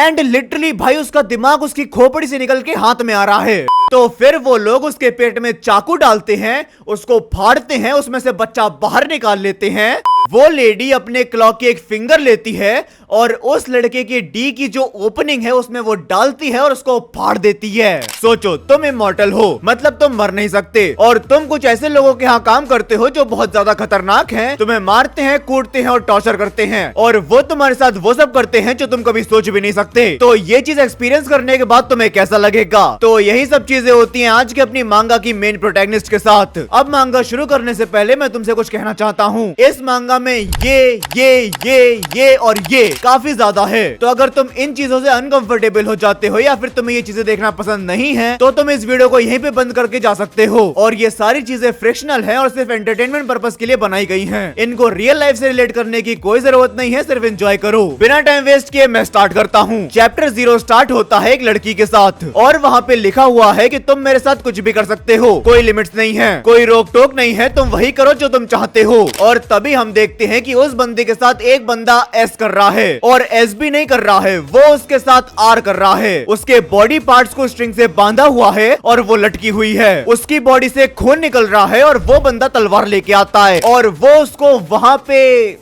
And literally भाई उसका दिमाग उसकी खोपड़ी से निकल के हाथ में आ रहा है। तो फिर वो लोग उसके पेट में चाकू डालते हैं, उसको फाड़ते हैं, उसमें से बच्चा बाहर निकाल लेते हैं। वो लेडी अपने क्लॉ की एक फिंगर लेती है और उस लड़के की डी की जो ओपनिंग है उसमें वो डालती है और उसको फाड़ देती है। सोचो तुम इमॉर्टल हो, मतलब तुम मर नहीं सकते, और तुम कुछ ऐसे लोगों के यहाँ काम करते हो जो बहुत ज्यादा खतरनाक हैं, तुम्हें मारते हैं, कूटते हैं और टॉर्चर करते हैं, और वो तुम्हारे साथ वो सब करते हैं जो तुम कभी सोच भी नहीं सकते। तो ये चीज एक्सपीरियंस करने के बाद तुम्हें कैसा लगेगा? तो यही सब चीजें होती हैं आज के अपनी मांगा की मेन प्रोटैगनिस्ट के साथ। अब मांगा शुरू करने से पहले मैं तुमसे कुछ कहना चाहता हूँ। इस मांगा में ये और ये काफी ज्यादा है, तो अगर तुम इन चीजों से अनकंफर्टेबल हो जाते हो या फिर तुम्हें ये चीजें देखना पसंद नहीं है तो तुम इस वीडियो को यहीं पे बंद करके जा सकते हो। और ये सारी चीजें फ्रिक्शनल है और सिर्फ एंटरटेनमेंट पर्पस के लिए बनाई गई हैं। इनको रियल लाइफ से रिलेट करने की कोई जरूरत नहीं है, सिर्फ एंजॉय करो। बिना टाइम वेस्ट किए मैं स्टार्ट करता हूँ। चैप्टर 0 स्टार्ट होता है एक लड़की के साथ, और वहाँ पे लिखा हुआ है कि तुम मेरे साथ कुछ भी कर सकते हो, कोई लिमिट्स नहीं है, कोई रोक टोक नहीं है, तुम वही करो जो तुम चाहते हो। और तभी हम देखते हैं कि उस बंदे के साथ एक बंदा एस कर रहा है, और एस भी नहीं कर रहा है, वो उसके साथ आर कर रहा है। उसके बॉडी पार्ट्स को स्ट्रिंग से बांधा हुआ है और वो लटकी हुई है। उसकी बॉडी से खून निकल रहा है और वो बंदा तलवार लेके आता है और वो उसको वहां पे,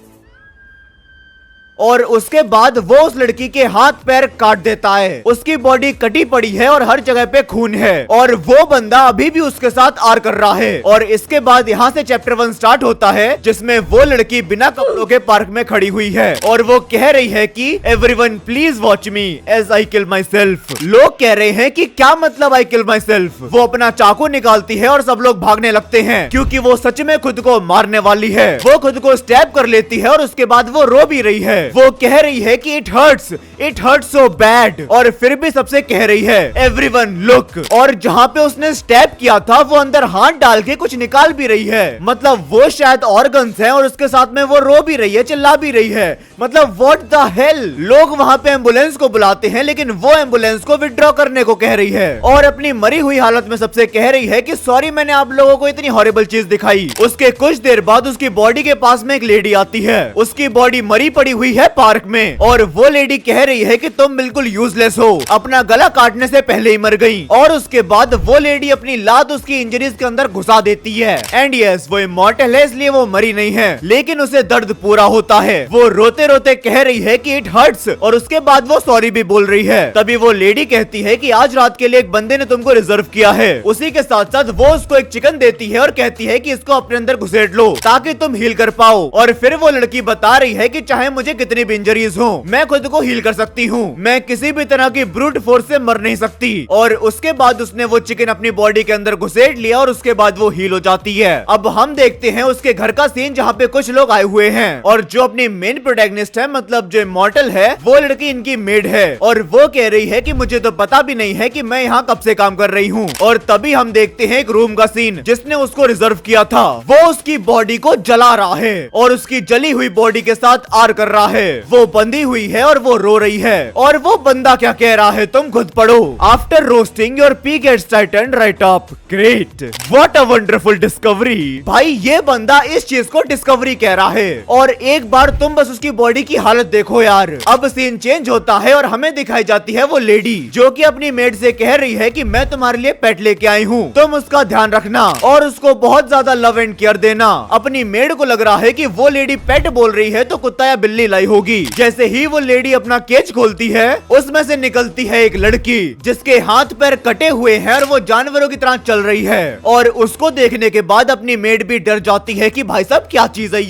और उसके बाद वो उस लड़की के हाथ पैर काट देता है। उसकी बॉडी कटी पड़ी है और हर जगह पे खून है, और वो बंदा अभी भी उसके साथ आर कर रहा है। और इसके बाद यहाँ से चैप्टर 1 स्टार्ट होता है, जिसमें वो लड़की बिना कपड़ों के पार्क में खड़ी हुई है और वो कह रही है कि everyone please watch me as I kill myself. लोग कह रहे हैं कि क्या मतलब आई किल माई सेल्फ? वो अपना चाकू निकालती है और सब लोग भागने लगते हैं क्योंकि वो सच में खुद को मारने वाली है। वो खुद को स्टैब कर लेती है और उसके बाद वो रो भी रही है। वो कह रही है कि इट हर्ट्स सो बैड, और फिर भी सबसे कह रही है एवरीवन लुक। और जहाँ पे उसने स्टैब किया था वो अंदर हाथ डाल के कुछ निकाल भी रही है, मतलब वो शायद ऑर्गन्स हैं, और उसके साथ में वो रो भी रही है, चिल्ला भी रही है। मतलब व्हाट द हेल। लोग वहाँ पे एम्बुलेंस को बुलाते हैं लेकिन वो एम्बुलेंस को विड्रॉ करने को कह रही है, और अपनी मरी हुई हालत में सबसे कह रही है कि सॉरी मैंने आप लोगों को इतनी हॉरिबल चीज दिखाई। उसके कुछ देर बाद उसकी बॉडी के पास में एक लेडी आती है, उसकी बॉडी मरी पड़ी हुई है पार्क में, और वो लेडी कह रही है कि तुम बिल्कुल यूजलेस हो, अपना गला काटने से पहले ही मर गई। और उसके बाद वो लेडी अपनी लात उसकी इंजरीज के अंदर घुसा देती है। एंड यस, वो इमॉर्टल है इसलिए वो मरी नहीं है, लेकिन उसे दर्द पूरा होता है। वो रोते रोते कह रही है कि इट हर्ट्स, और उसके बाद वो सॉरी भी बोल रही है। तभी वो लेडी कहती है कि आज रात के लिए एक बंदे ने तुमको रिजर्व किया है। उसी के साथ साथ वो उसको एक चिकन देती है और कहती है कि इसको अपने अंदर घुसेड़ लो ताकि तुम हील कर पाओ। और फिर वो लड़की बता रही है कि चाहे मुझे कितनी भी इंजरीज हो, मैं खुद को हील कर सकती हूँ, मैं किसी भी तरह की ब्रूट फोर्स से मर नहीं सकती। और उसके बाद उसने वो चिकन अपनी बॉडी के अंदर घुसेड़ लिया और उसके बाद वो हील हो जाती है। अब हम देखते हैं उसके घर का सीन जहाँ पे कुछ लोग आए हुए हैं, और जो अपनी मेन प्रोटैगनिस्ट है, मतलब जो इमॉर्टल है, वो लड़की इनकी मेड है, और वो कह रही है कि मुझे तो पता भी नहीं है कि मैं यहाँ कब से काम कर रही हूँ। और तभी हम देखते हैं एक रूम का सीन जिसने उसको रिजर्व किया था, वो उसकी बॉडी को जला रहा है और उसकी जली हुई बॉडी के साथ आर कर रहा है। वो बंदी हुई है और वो रो रही है, और वो बंदा क्या कह रहा है तुम खुद पढ़ो। After roasting your pee gets tighten right up, great, what a wonderful discovery. भाई ये बंदा इस चीज को डिस्कवरी कह रहा है, और एक बार तुम बस उसकी बॉडी की हालत देखो यार। अब सीन चेंज होता है और हमें दिखाई जाती है वो लेडी जो कि अपनी मेड से कह रही है कि मैं तुम्हारे लिए पेट लेके आई हूँ, तुम उसका ध्यान रखना और उसको बहुत ज्यादा लव एंड केयर देना। अपनी मेड को लग रहा है कि वो लेडी पेट बोल रही है तो कुत्ता या बिल्ली लाई होगी। जैसे ही वो लेडी अपना केज खोलती है उसमें से निकलती है एक लड़की जिसके हाथ पैर कटे हुए हैं और वो जानवरों की तरह चल रही है, और उसको देखने के बाद अपनी मेड भी डर जाती है कि भाई साहब क्या चीज है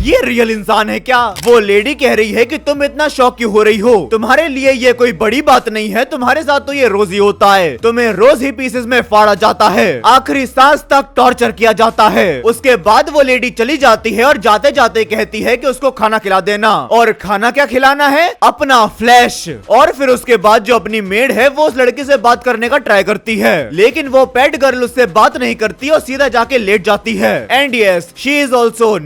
ये रियल इंसान है क्या? वो लेडी कह रही है कि तुम इतना शौक क्यों हो रही हो, तुम्हारे लिए ये कोई बड़ी बात नहीं है, तुम्हारे साथ तो ये रोज ही होता है, तुम्हें रोज ही पीसेस में फाड़ा जाता है, आखिरी सांस तक टॉर्चर किया जाता है। उसके बाद वो लेडी चली जाती है और जाते जाते कहती है कि उसको खाना खिला देना, और खाना क्या खिलाना है? अपना फ्लैश। और फिर उसके बाद जो अपनी मेड है वो उस लड़की से बात करने का ट्राई करती है, लेकिन वो पेट गर्ल उससे बात नहीं करती और सीधा जाके लेट जाती है। And yes, she is also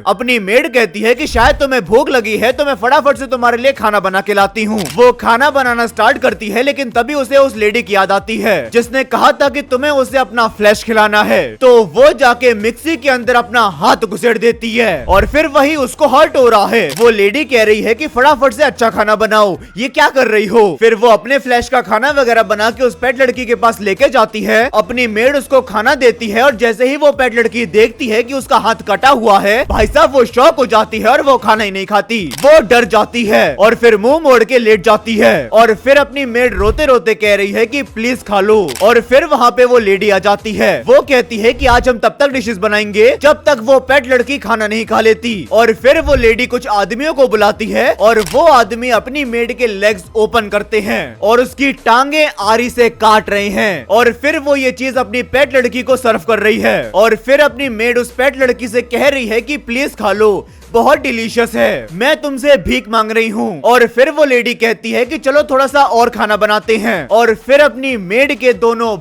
अपनी मेड कहती है कि शायद तुम्हें भूख लगी है तो मैं फटाफट से तुम्हारे लिए खाना बना के लाती हूँ। वो खाना बनाना स्टार्ट करती है लेकिन तभी उसे उस लेडी की याद आती है जिसने कहा था कि तुम्हें उसे अपना फ्लैश खिलाना है। तो वो जाके मिक्सी के अंदर अपना हाथ घुसेड़ देती है और फिर वही उसको हर्ट हो रहा है। वो लेडी कह रही है कि फटाफट से अच्छा खाना बनाओ, ये क्या कर रही हो। फिर वो अपने फ्लैश का खाना वगैरह बना के उस पेट लड़की के पास लेके जाती है। अपनी मेड उसको खाना देती है और जैसे ही वो पेट लड़की देखती है कि उसका हाथ कटा हुआ है, भाई साहब वो शॉक हो जाती है और वो खाना ही नहीं खाती। वो डर जाती है और फिर मुंह मोड़ के लेट जाती है और फिर अपनी मेड रोते रोते कह रही है कि प्लीज खा लो। और फिर वहाँ पे वो लेडी आ जाती है। वो कहती है कि आज हम तब तक डिशेस बनाएंगे जब तक वो पेट लड़की खाना नहीं खा लेती। और फिर वो लेडी कुछ आदमियों को बुलाती है और वो आदमी अपनी मेड के लेग्स ओपन करते हैं और उसकी टांगे आरी से काट रहे हैं। और फिर वो ये चीज अपनी पेट लड़की को सर्व कर रही है और फिर अपनी मेड उस पेट लड़की से कह रही है कि प्लीज खा लो, बहुत डिलीशियस है, मैं तुमसे भीख मांग रही हूँ। और फिर वो लेडी कहती है कि चलो थोड़ा सा और खाना बनाते हैं और फिर अपनी मेड के दोनों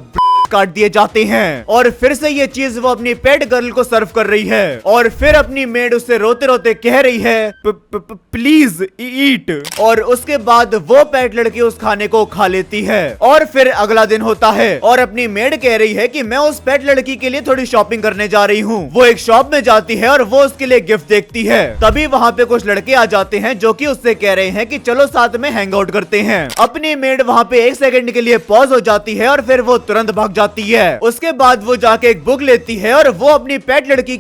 काट दिए जाते हैं और फिर से ये चीज वो अपनी पेट गर्ल को सर्व कर रही है। और फिर अपनी मेड उससे रोते रोते कह रही है प्लीज ईट। और उसके बाद वो पेट लड़की उस खाने को खा लेती है। और फिर अगला दिन होता है और अपनी मेड कह रही है कि मैं उस पेट लड़की के लिए थोड़ी शॉपिंग करने जा रही हूँ। वो एक शॉप में जाती है और वो उसके लिए गिफ्ट देखती है। तभी वहाँ पे कुछ लड़के आ जाते हैं जो कि उससे कह रहे हैं कि चलो साथ में हैंग आउट करते हैं। अपनी मेड वहाँ पे एक सेकंड के लिए पॉज हो जाती है और फिर वो तुरंत भाग जाती है। उसके बाद वो जाके एक बुक लेती है और वो अपनी पेट लड़की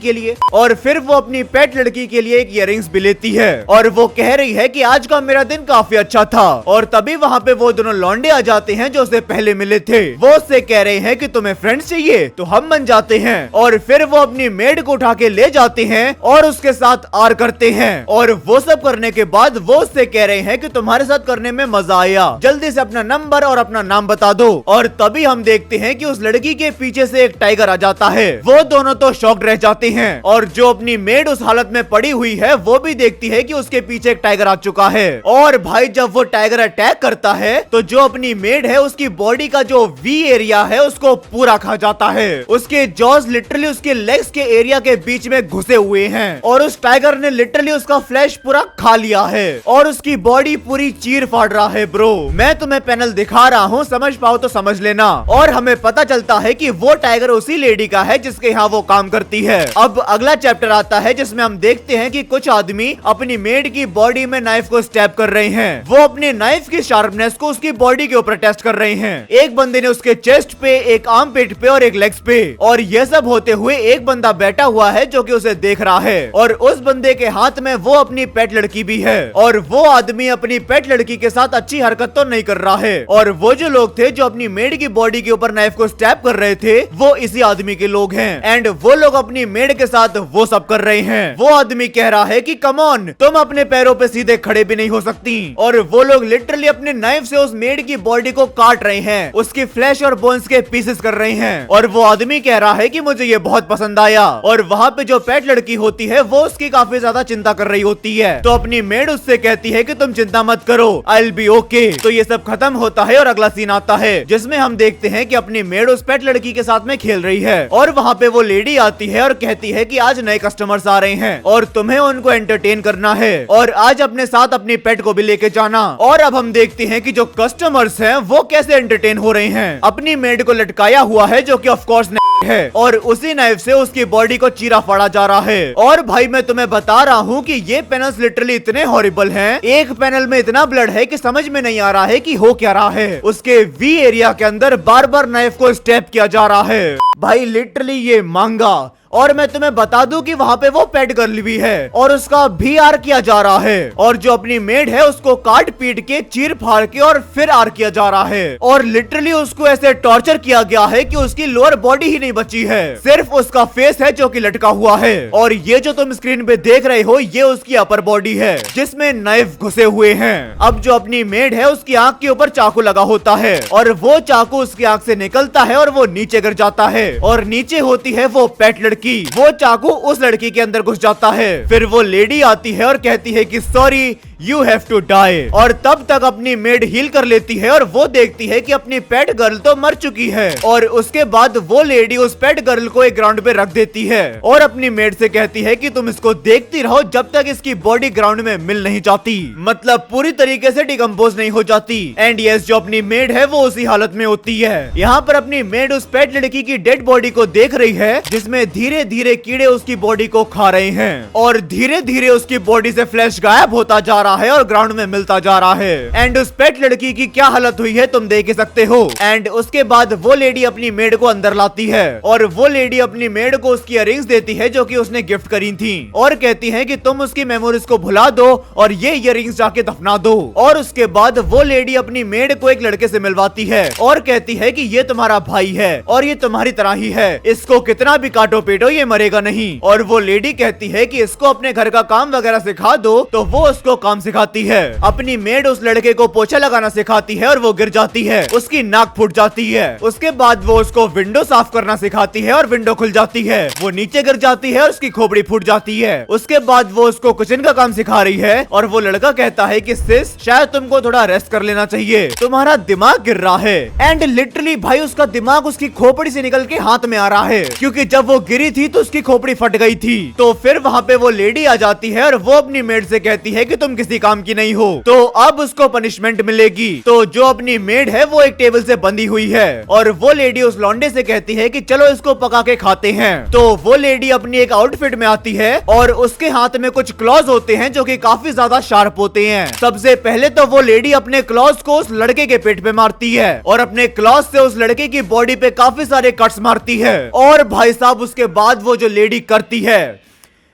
के लिए एक इयररिंग्स भी लेती है। और वो कह रही है कि आज का मेरा दिन काफी अच्छा था। और तभी वहाँ पे वो दोनों लौंडे आ जाते हैं जो उससे पहले मिले थे। वो उससे कह रहे हैं कि तुम्हें फ्रेंड्स चाहिए तो हम बन जाते हैं। और फिर वो अपनी मेड को उठा के ले जाते हैं और उसके साथ आर करते हैं। और वो सब करने के बाद वो उससे कह रहे हैं कि तुम्हारे साथ करने में मजा आया, जल्दी से अपना नंबर और अपना नाम बता दो। और तभी हम देखते हैं कि उस लड़की के पीछे से एक टाइगर आ जाता है। वो दोनों तो शॉक्ड रह जाते हैं और जो अपनी मेड उस हालत में पड़ी हुई है वो भी देखती है कि उसके पीछे एक टाइगर आ चुका है। और भाई जब वो टाइगर अटैक करता है तो जो अपनी मेड है उसकी बॉडी का जो वी एरिया है उसको पूरा खा जाता है। उसके जॉज लिटरली उसके लेग्स के एरिया के बीच में घुसे हुए हैं और उस टाइगर ने लिटरली उसका फ्लैश पूरा खा लिया है और उसकी बॉडी पूरी चीर फाड़ रहा है। ब्रो मैं तुम्हें पैनल दिखा रहा हूँ, समझ पाओ तो समझ लेना। और हमें पता चलता है कि वो टाइगर उसी लेडी का है जिसके यहाँ वो काम करती है। अब अगला चैप्टर आता है जिसमें हम देखते हैं कि कुछ आदमी अपनी मेड की बॉडी में नाइफ को स्टैब कर रहे हैं। वो अपने नाइफ की शार्पनेस को उसकी बॉडी के ऊपर टेस्ट कर रहे हैं। एक बंदे ने उसके चेस्ट पे, एक आर्म पिट पे और एक लेग्स पे। और ये सब होते हुए एक बंदा बैठा हुआ है जो कि उसे देख रहा है और उस बंदे के हाथ में वो अपनी पेट लड़की भी है। और वो आदमी अपनी पेट लड़की के साथ अच्छी हरकत तो नहीं कर रहा है। और वो जो लोग थे जो अपनी मेड की बॉडी के ऊपर नाइफ को स्टैब कर रहे थे वो इसी आदमी के लोग हैं। एंड वो लोग अपनी मेड के साथ वो सब कर रहे हैं। वो आदमी कह रहा है कि कम ऑन, तुम अपने पैरों पे सीधे खड़े भी नहीं हो सकती। और वो लोग लिटरली अपने नाइफ से उस मेड की बॉडी को काट रहे हैं, उसकी फ्लैश और बोन्स के पीसेस कर रहे हैं। और वो आदमी कह रहा है कि मुझे ये बहुत पसंद आया। और वहाँ पे जो पेट लड़की होती है वो उसकी काफी ज्यादा चिंता कर रही होती है। तो अपनी मेड उससे कहती है कि तुम चिंता मत करो, आई विल बी ओके। तो ये सब खत्म होता है और अगला सीन आता है जिसमें हम देखते हैं कि अपनी मेड उस पेट लड़की के साथ में खेल रही है। और वहाँ पे वो लेडी आती है और कहती है कि आज नए कस्टमर्स आ रहे हैं और तुम्हें उनको एंटरटेन करना है और आज अपने साथ अपनी पेट को भी लेके जाना। और अब हम देखते हैं कि जो कस्टमर्स हैं वो कैसे एंटरटेन हो रहे हैं। अपनी मेड को लटकाया हुआ है जो कि ऑफ कोर्स है और उसी नाइफ से उसकी बॉडी को चीरा फाड़ा जा रहा है। और भाई मैं तुम्हें बता रहा हूँ कि ये पैनल्स लिटरली इतने हॉरिबल हैं। एक पैनल में इतना ब्लड है कि समझ में नहीं आ रहा है कि हो क्या रहा है। उसके वी एरिया के अंदर बार बार नाइफ को स्टेप किया जा रहा है। भाई लिटरली ये मांगा। और मैं तुम्हें बता दूं कि वहाँ पे वो पेट गर्ल भी है और उसका भी आर किया जा रहा है। और जो अपनी मेड है उसको काट पीट के चीर फाड़ के और फिर आर किया जा रहा है। और लिटरली उसको ऐसे टॉर्चर किया गया है कि उसकी लोअर बॉडी ही नहीं बची है, सिर्फ उसका फेस है जो कि लटका हुआ है। और ये जो तुम स्क्रीन पे देख रहे हो ये उसकी अपर बॉडी है जिसमें नाइफ घुसे हुए हैं। अब जो अपनी मेड है उसकी आंख के ऊपर चाकू लगा होता है और वो चाकू उसकी आंख से निकलता है और वो नीचे गिर जाता है और नीचे होती है वो पेट लड़की। वो चाकू उस लड़की के अंदर घुस जाता है। फिर वो लेडी आती है और कहती है कि sorry you have to die. और तब तक अपनी मेड हील कर लेती है और वो देखती है कि अपनी पेट गर्ल तो मर चुकी है। और उसके बाद वो लेडी उस पेट गर्ल को एक ग्राउंड पे रख देती है और अपनी मेड से कहती है कि तुम इसको देखती रहो जब तक इसकी बॉडी ग्राउंड में मिल नहीं जाती, मतलब पूरी तरीके से डिकम्पोज नहीं हो जाती। एंड यस, जो अपनी मेड है वो उसी हालत में होती है। यहाँ पर अपनी मेड उस पेट लड़की की डेड बॉडी को देख रही है जिसमें धीरे धीरे कीड़े उसकी बॉडी को खा रहे हैं और धीरे धीरे उसकी बॉडी से फ्लैश गायब होता जा रहा है और ग्राउंड में मिलता जा रहा है। एंड उस पेट लड़की की क्या हालत हुई है तुम देख ही सकते हो। एंड उसके बाद वो लेडी अपनी मेड को अंदर लाती है और वो लेडी अपनी मेड को उसकी इयररिंग्स देती है जो कि उसने गिफ्ट करी थी और कहती है कि तुम उसकी मेमोरीज को भुला दो और ये इयररिंग्स जाके दफना दो। और उसके बाद वो लेडी अपनी मेड को एक लड़के से मिलवाती है और कहती है कि ये तुम्हारा भाई है और ये तुम्हारी तरह ही है, इसको कितना भी काटो पीटो ये मरेगा नहीं। और वो लेडी कहती है कि इसको अपने घर का काम वगैरह सिखा दो, तो वो उसको काम सिखाती है। अपनी मेड उस लड़के को पोछा लगाना सिखाती है और वो गिर जाती है, उसकी नाक फूट जाती है। उसके बाद वो उसको विंडो साफ करना सिखाती है और विंडो खुल जाती है, वो नीचे गिर जाती है और उसकी खोपड़ी फूट जाती है। उसके बाद वो उसको किचन का काम सिखा रही है और वो लड़का कहता है कि सिस शायद तुमको थोड़ा रेस्ट कर लेना चाहिए, तुम्हारा दिमाग गिर रहा है। एंड लिटरली भाई उसका दिमाग उसकी खोपड़ी से निकल के हाथ में आ रहा है क्योंकि जब वो गिरी थी तो उसकी खोपड़ी फट गई थी। तो फिर वहाँ पे वो लेडी आ जाती है और वो अपनी मेड से कहती है कि तुम किसी काम की नहीं हो, तो अब उसको पनिशमेंट मिलेगी। तो जो अपनी मेड है वो एक टेबल से बंधी हुई है और वो लेडी उस लौंडे से कहती है कि चलो इसको पका के खाते हैं। तो वो लेडी अपनी एक आउटफिट में आती है और उसके हाथ में कुछ क्लॉज होते हैं जो कि काफी ज्यादा शार्प होते हैं। सबसे पहले तो वो लेडी अपने क्लॉज को उस लड़के के पेट पे मारती है और अपने क्लॉज से उस लड़के की बॉडी पे काफी सारे कट्स मारती है। और भाई साहब उसके बाद वो जो लेडी करती है,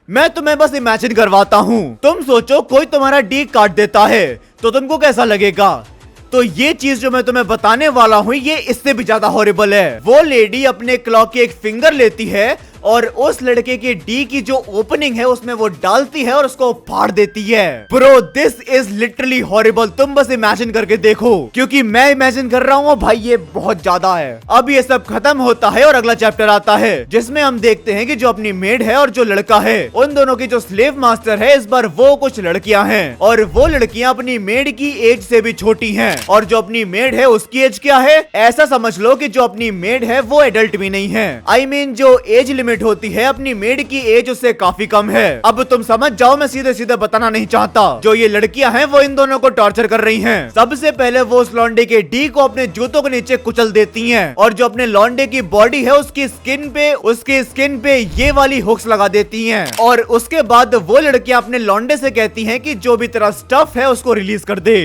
मैं तुम्हें बस इमेजिन करवाता हूँ। तुम सोचो कोई तुम्हारा डी काट देता है तो तुमको कैसा लगेगा। तो ये चीज जो मैं तुम्हें बताने वाला हूँ ये इससे भी ज्यादा हॉरिबल है। वो लेडी अपने क्लॉ की एक फिंगर लेती है और उस लड़के की डी की जो ओपनिंग है उसमें वो डालती है और उसको फाड़ देती है। Bro this is literally horrible, तुम बस इमेजिन करके देखो, क्योंकि मैं इमेजिन कर रहा हूँ भाई ये बहुत ज्यादा है। अब ये सब खत्म होता है और अगला चैप्टर आता है जिसमें हम देखते हैं कि जो अपनी मेड है और जो लड़का है उन दोनों की जो स्लेव मास्टर है इस बार वो कुछ लड़कियां हैं और वो लड़कियां अपनी मेड की एज से भी छोटी हैं और जो अपनी मेड है उसकी एज क्या है, ऐसा समझ लो कि जो अपनी मेड है वो एडल्ट भी नहीं है। आई मीन जो एज लिमिट होती है अपनी मेड की एज उससे काफी कम है। अब तुम समझ जाओ, मैं सीधे सीधे बताना नहीं चाहता। जो ये लड़कियां हैं वो इन दोनों को टॉर्चर कर रही हैं। सबसे पहले वो उस लौंडे के डी को अपने जूतों के नीचे कुचल देती हैं और जो अपने लौंडे की बॉडी है उसकी स्किन पे ये वाली हुक्स लगा देती हैं। और उसके बाद वो लड़कियां अपने लौंडे से कहती हैं कि जो भी तेरा स्टफ है उसको रिलीज कर दे।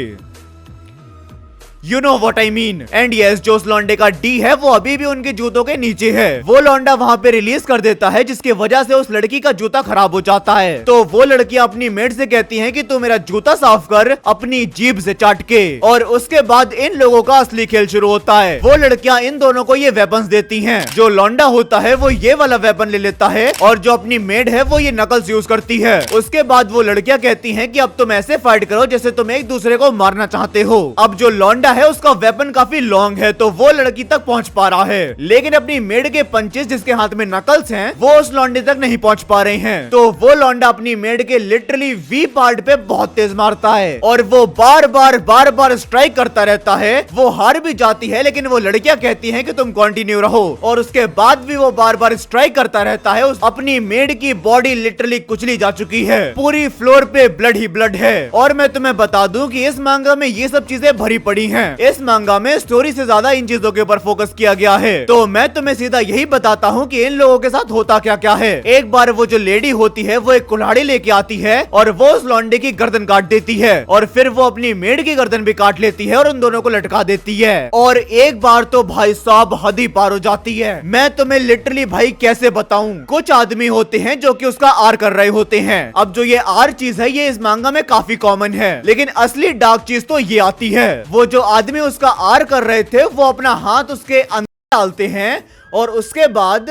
You know what I mean. And yes, जो उस लौंडे का डी है वो अभी भी उनके जूतों के नीचे है। वो लौंडा वहाँ पे रिलीज कर देता है जिसकी वजह से उस लड़की का जूता खराब हो जाता है। तो वो लड़कियां अपनी मेड से कहती हैं कि तू मेरा जूता साफ कर अपनी जीभ से चाट के। और उसके बाद इन लोगों का असली खेल शुरू होता है। वो लड़कियां इन दोनों को ये वेपन्स देती हैं। जो लौंडा होता है वो ये वाला वेपन ले लेता है और जो अपनी मेड है वो ये नकल्स यूज करती है। उसके बाद वो लड़कियां कहती हैं कि अब तुम ऐसे फाइट करो जैसे तुम एक दूसरे को मारना चाहते हो। अब जो लौंडा है उसका वेपन काफी लॉन्ग है तो वो लड़की तक पहुंच पा रहा है, लेकिन अपनी मेड के पंचेस जिसके हाथ में नकल्स हैं वो उस लौंडे तक नहीं पहुंच पा रहे हैं। तो वो लौंडा अपनी मेड के लिटरली वी पार्ट पे बहुत तेज मारता है और वो बार बार स्ट्राइक करता रहता है। वो हार भी जाती है लेकिन वो लड़कियां कहती हैं कि तुम कंटिन्यू रहो और उसके बाद भी वो बार स्ट्राइक करता रहता है। अपनी मेड की बॉडी लिटरली कुचली जा चुकी है, पूरी फ्लोर पे ब्लड ही ब्लड है। और मैं तुम्हें बता दूं कि इस मांगा में ये सब चीजें भरी पड़ी हैं। इस मांगा में स्टोरी से ज्यादा इन चीजों के ऊपर फोकस किया गया है। तो मैं तुम्हें सीधा यही बताता हूँ कि इन लोगों के साथ होता क्या क्या है। एक बार वो जो लेडी होती है वो एक कुल्हाड़ी लेके आती है और वो उस लौंडे की गर्दन काट देती है और फिर वो अपनी मेड की गर्दन भी काट लेती है और उन दोनों को लटका देती है। और एक बार तो भाई साहब हद ही पार हो जाती है। मैं तुम्हें लिटरली भाई कैसे बताऊं, कुछ आदमी होते हैं जो कि उसका आर कर रहे होते हैं। अब जो ये आर चीज है ये इस मांगा में काफी कॉमन है, लेकिन असली डार्क चीज तो ये आती है। वो जो आदमी उसका आर कर रहे थे वो अपना हाथ उसके अंदर डालते हैं और उसके बाद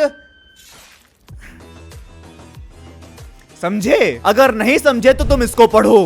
समझे, अगर नहीं समझे तो तुम इसको पढ़ो।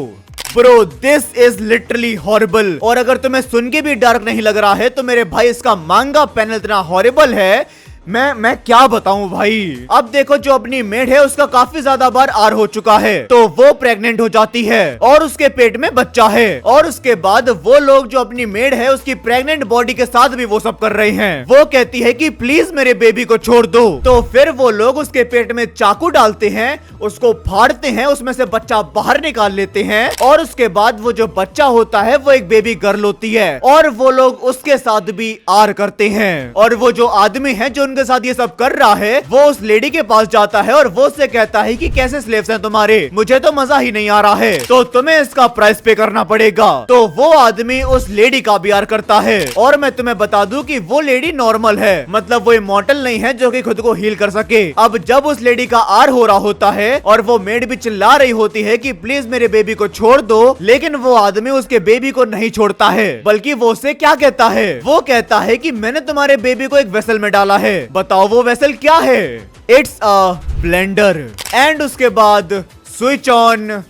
Bro this is literally horrible. और अगर तुम्हें सुन के भी डार्क नहीं लग रहा है तो मेरे भाई इसका मांगा पैनल इतना हॉरिबल है मैं क्या बताऊं भाई। अब देखो जो अपनी मेड है उसका काफी ज्यादा बार आर हो चुका है, तो वो प्रेग्नेंट हो जाती है और उसके पेट में बच्चा है। और उसके बाद वो लोग जो अपनी मेड है उसकी प्रेग्नेंट बॉडी के साथ भी वो सब कर रहे हैं। वो कहती है कि प्लीज मेरे बेबी को छोड़ दो। तो फिर वो लोग उसके पेट में चाकू डालते हैं, उसको फाड़ते हैं, उसमें से बच्चा बाहर निकाल लेते हैं और उसके बाद वो जो बच्चा होता है वो एक बेबी गर्ल होती है और वो लोग उसके साथ भी आर करते हैं। और वो जो आदमी है जो उनके साथ ये सब कर रहा है वो उस लेडी के पास जाता है और वो उससे कहता है कि कैसे स्लेव्स हैं तुम्हारे, मुझे तो मजा ही नहीं आ रहा है, तो तुम्हें इसका प्राइस पे करना पड़ेगा। तो वो आदमी उस लेडी का भी आर करता है। और मैं तुम्हें बता दूं कि वो लेडी नॉर्मल है, मतलब वो इमॉर्टल नहीं है जो कि खुद को हील कर सके। अब जब उस लेडी का आर हो रहा होता है और वो मेड भी चिल्ला रही होती है कि प्लीज मेरे बेबी को छोड़ दो, लेकिन वो आदमी उसके बेबी को नहीं छोड़ता है, बल्कि वो उसे क्या कहता है, वो कहता है कि मैंने तुम्हारे बेबी को एक वेसल में डाला है, बताओ वो वेसल क्या है। It's a blender. एंड उसके बाद स्विच ऑन।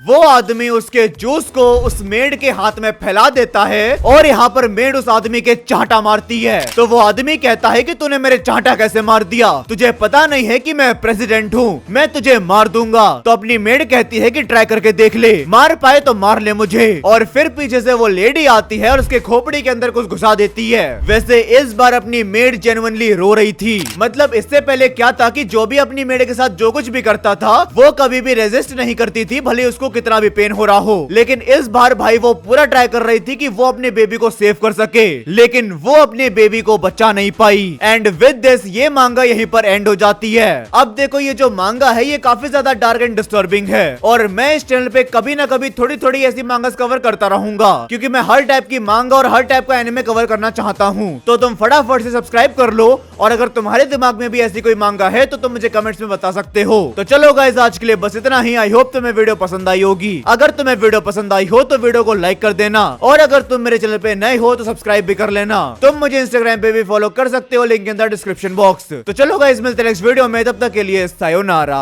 वो आदमी उसके जूस को उस मेड के हाथ में फैला देता है और यहाँ पर मेड उस आदमी के चांटा मारती है। तो वो आदमी कहता है कि तूने मेरे चांटा कैसे मार दिया, तुझे पता नहीं है कि मैं प्रेसिडेंट हूँ, मैं तुझे मार दूंगा। तो अपनी मेड कहती है कि ट्राई करके देख ले, मार पाए तो मार ले मुझे। और फिर पीछे से वो लेडी आती है और उसके खोपड़ी के अंदर कुछ घुसा देती है। वैसे इस बार अपनी मेड जेन्युइनली रो रही थी, मतलब इससे पहले क्या था कि जो भी अपनी मेड के साथ जो कुछ भी करता था वो कभी भी रेजिस्ट नहीं करती थी, भले उसको कितना भी पेन हो रहा हो। लेकिन इस बार भाई वो पूरा ट्राई कर रही थी कि वो अपने बेबी को सेव कर सके, लेकिन वो अपने बेबी को बचा नहीं पाई। एंड विद दिस ये मांगा यहीं पर एंड हो जाती है। अब देखो ये जो मांगा है ये काफी ज्यादा डार्क एंड डिस्टर्बिंग है और मैं इस चैनल पे कभी ना कभी थोड़ी थोड़ी ऐसी मांगास कवर करता रहूंगा, क्योंकि मैं हर टाइप की मांगा और हर टाइप का एनिमे कवर करना चाहता हूँ। तो तुम फटाफट से सब्सक्राइब कर लो और अगर तुम्हारे दिमाग में भी ऐसी कोई मांगा है तो तुम मुझे कमेंट्स में बता सकते हो। तो चलो गाइस आज के लिए बस इतना ही। आई होप तुम्हें वीडियो पसंद आई होगी। अगर तुम्हें वीडियो पसंद आई हो तो वीडियो को लाइक कर देना और अगर तुम मेरे चैनल पे नए हो तो सब्सक्राइब भी कर लेना। तुम मुझे इंस्टाग्राम पे भी फॉलो कर सकते हो, link in the description box. तो चलो गाइस मिलते हैं नेक्स्ट वीडियो में, तब तक के लिए सायोनारा।